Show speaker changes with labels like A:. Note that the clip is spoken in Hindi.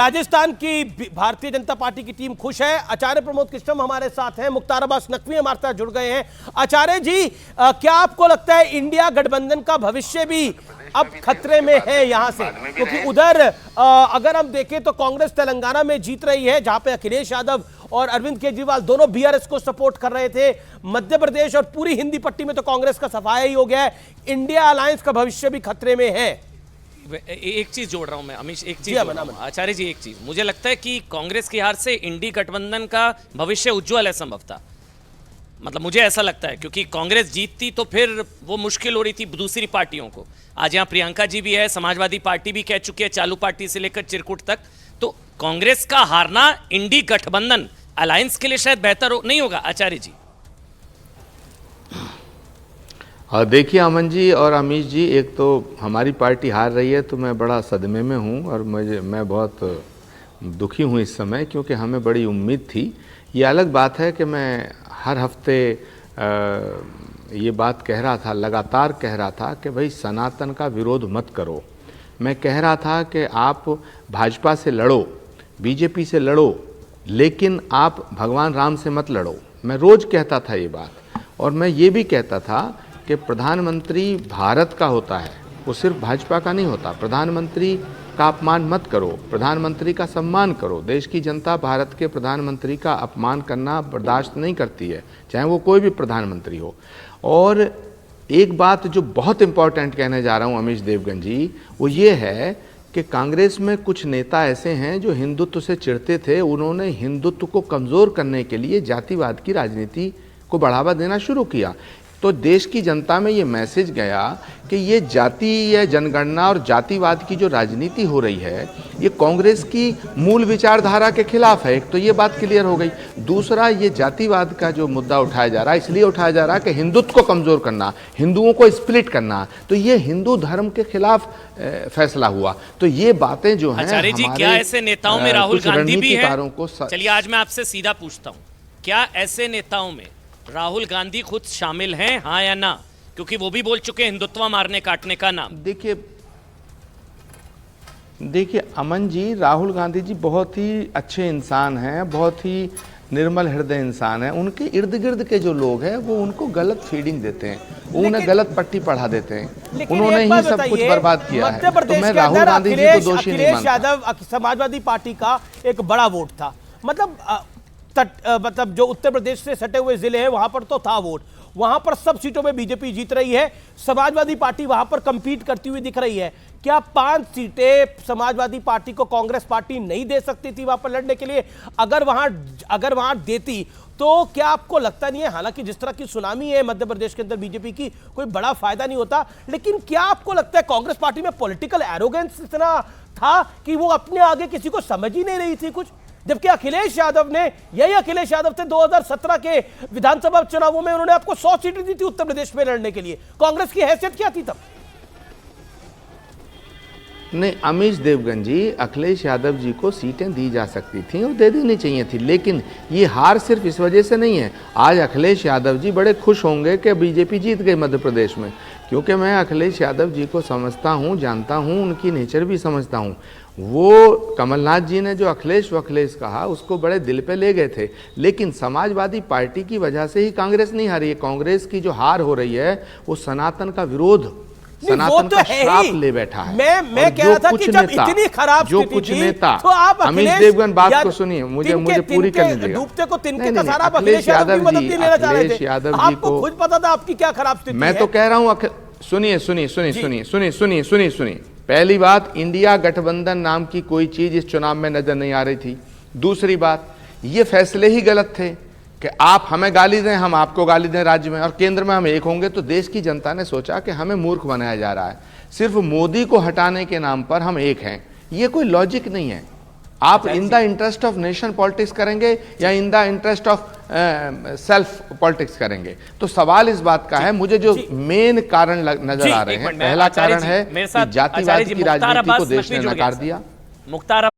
A: राजस्थान की भारतीय जनता पार्टी की टीम खुश है। आचार्य प्रमोद कृष्णम हमारे साथ हैं, मुख्तार अब्बास नकवी हमारे साथ जुड़ गए हैं। आचार्य जी, क्या आपको लगता है इंडिया गठबंधन का भविष्य भी अब खतरे में है यहां से? क्योंकि उधर अगर हम देखें तो कांग्रेस तेलंगाना में जीत रही है, जहां पे अखिलेश यादव और अरविंद केजरीवाल दोनों बीआरएस को सपोर्ट कर रहे थे। मध्य प्रदेश और पूरी हिंदी पट्टी में तो कांग्रेस का सफाया ही हो गया है। इंडिया अलायंस का भविष्य भी खतरे में है।
B: एक चीज जोड़ रहा हूं मैं अमीश, एक चीज आचार्य जी, एक चीज मुझे लगता है कि कांग्रेस की हार से इंडी गठबंधन का भविष्य उज्जवल है संभवतः। मतलब मुझे ऐसा लगता है, क्योंकि कांग्रेस जीतती तो फिर वो मुश्किल हो रही थी दूसरी पार्टियों को। आज यहाँ प्रियंका जी भी है, समाजवादी पार्टी भी कह चुकी है, चालू पार्टी से लेकर चिरकुट तक। तो कांग्रेस का हारना इंडी गठबंधन अलायंस के लिए शायद बेहतर नहीं होगा। आचार्य जी
C: देखिए अमन जी और अमीश जी, एक तो हमारी पार्टी हार रही है तो मैं बड़ा सदमे में हूँ और मैं बहुत दुखी हूँ इस समय, क्योंकि हमें बड़ी उम्मीद थी। ये अलग बात है कि मैं हर हफ्ते ये बात कह रहा था, लगातार कह रहा था कि भाई सनातन का विरोध मत करो। मैं कह रहा था कि आप भाजपा से लड़ो, बीजेपी से लड़ो, लेकिन आप भगवान राम से मत लड़ो। मैं रोज़ कहता था ये बात। और मैं ये भी कहता था कि प्रधानमंत्री भारत का होता है, वो सिर्फ भाजपा का नहीं होता। प्रधानमंत्री का अपमान मत करो, प्रधानमंत्री का सम्मान करो। देश की जनता भारत के प्रधानमंत्री का अपमान करना बर्दाश्त नहीं करती है, चाहे वो कोई भी प्रधानमंत्री हो। और एक बात जो बहुत इंपॉर्टेंट कहने जा रहा हूँ अमीश देवगन जी, वो ये है कि कांग्रेस में कुछ नेता ऐसे हैं जो हिंदुत्व से चिढ़ते थे। उन्होंने हिंदुत्व को कमज़ोर करने के लिए जातिवाद की राजनीति को बढ़ावा देना शुरू किया। तो देश की जनता में ये मैसेज गया कि ये जाति या जनगणना और जातिवाद की जो राजनीति हो रही है, ये कांग्रेस की मूल विचारधारा के खिलाफ है। एक तो ये बात क्लियर हो गई। दूसरा, ये जातिवाद का जो मुद्दा उठाया जा रहा है, इसलिए उठाया जा रहा है कि हिंदुत्व को कमज़ोर करना, हिंदुओं को स्प्लिट करना, तो ये हिंदू धर्म के खिलाफ फैसला हुआ। तो ये बातें जो हैं,
B: आचार्य जी, क्या ऐसे नेताओं में राहुल गांधी भी है? चलिए आज मैं आपसे सीधा पूछता हूँ, क्या ऐसे नेताओं में राहुल गांधी खुद शामिल हैं, हाँ या ना? क्योंकि वो भी बोल चुके हैं हिंदुत्व मारने काटने का नाम।
C: देखिए अमन जी, राहुल गांधी जी बहुत ही अच्छे इंसान हैं, बहुत ही निर्मल हृदय इंसान हैं। उनके इर्द गिर्द के जो लोग हैं वो उनको गलत फीडिंग देते हैं, वो उन्हें गलत पट्टी पढ़ा देते हैं। उन्होंने ही सब कुछ बर्बाद किया है। तो मैं राहुल गांधी जी को दोषी नहीं मानता।
A: यादव समाजवादी पार्टी का एक बड़ा वोट था, मतलब जो उत्तर प्रदेश से सटे हुए जिले हैं वहां पर तो था वोट। वहां पर सब सीटों में बीजेपी जीत रही है। समाजवादी पार्टी वहां पर कंपीट करती हुई दिख रही है। क्या 5 सीटें समाजवादी पार्टी को कांग्रेस पार्टी नहीं दे सकती थी वहां पर लड़ने के लिए? अगर वहां देती तो क्या आपको लगता नहीं है, हालांकि जिस तरह की सुनामी है मध्य प्रदेश के अंदर बीजेपी की, कोई बड़ा फायदा नहीं होता, लेकिन क्या आपको लगता है कांग्रेस पार्टी में पॉलिटिकल एरोगेंस इतना था कि वो अपने आगे किसी को समझ ही नहीं रही थी कुछ? जबकि अखिलेश यादव ने, यही अखिलेश यादव थे 2017 के विधानसभा चुनावों में, उन्होंने आपको 100 सीटें दी थी उत्तर प्रदेश में लड़ने के लिए। कांग्रेस की हैसियत क्या थी तब?
C: नहीं अमीश देवगन जी, अखिलेश यादव जी को सीटें दी जा सकती थी और दे देनी चाहिए थी, लेकिन ये हार सिर्फ इस वजह से नहीं है। आज अखिलेश यादव जी बड़े खुश होंगे कि बीजेपी जीत गई मध्य प्रदेश में, क्योंकि मैं अखिलेश यादव जी को समझता हूँ, जानता हूँ, उनकी नेचर भी समझता हूँ। वो कमलनाथ जी ने जो अखिलेश वखिलेश कहा उसको बड़े दिल पे ले गए थे, लेकिन समाजवादी पार्टी की वजह से ही कांग्रेस नहीं हारी है। कांग्रेस की जो हार हो रही है वो सनातन का विरोध, सनातन का श्राप ले बैठा है।
A: मैं कह रहा था कि जब इतनी खराब
C: जो कुछ नेता,
A: तो आप
C: अमीश देवगन बात को सुनिए, मुझे पूरी करने दीजिए।
A: डूबते को तिनके का सहारा अखिलेश यादव की मदद नहीं लेना चाह रहे थे। आपको खुद पता था आपकी क्या खराब स्थिति है।
C: मैं तो कह रहा हूं, सुनिए। पहली बात, इंडिया गठबंधन नाम की कोई चीज इस चुनाव में नजर नहीं आ रही थी। दूसरी बात, ये फैसले ही गलत थे कि आप हमें गाली दें, हम आपको गाली दें राज्य में, और केंद्र में हम एक होंगे। तो देश की जनता ने सोचा कि हमें मूर्ख बनाया जा रहा है, सिर्फ मोदी को हटाने के नाम पर हम एक हैं। ये कोई लॉजिक नहीं है। आप in the interest of nation politics करेंगे या in the interest of self politics करेंगे? तो सवाल इस बात का है, मुझे जो मेन कारण नजर आ रहे हैं, पहला कारण है कि जातिवाद की राजनीति को देश ने नकार दिया।
B: मुख्तार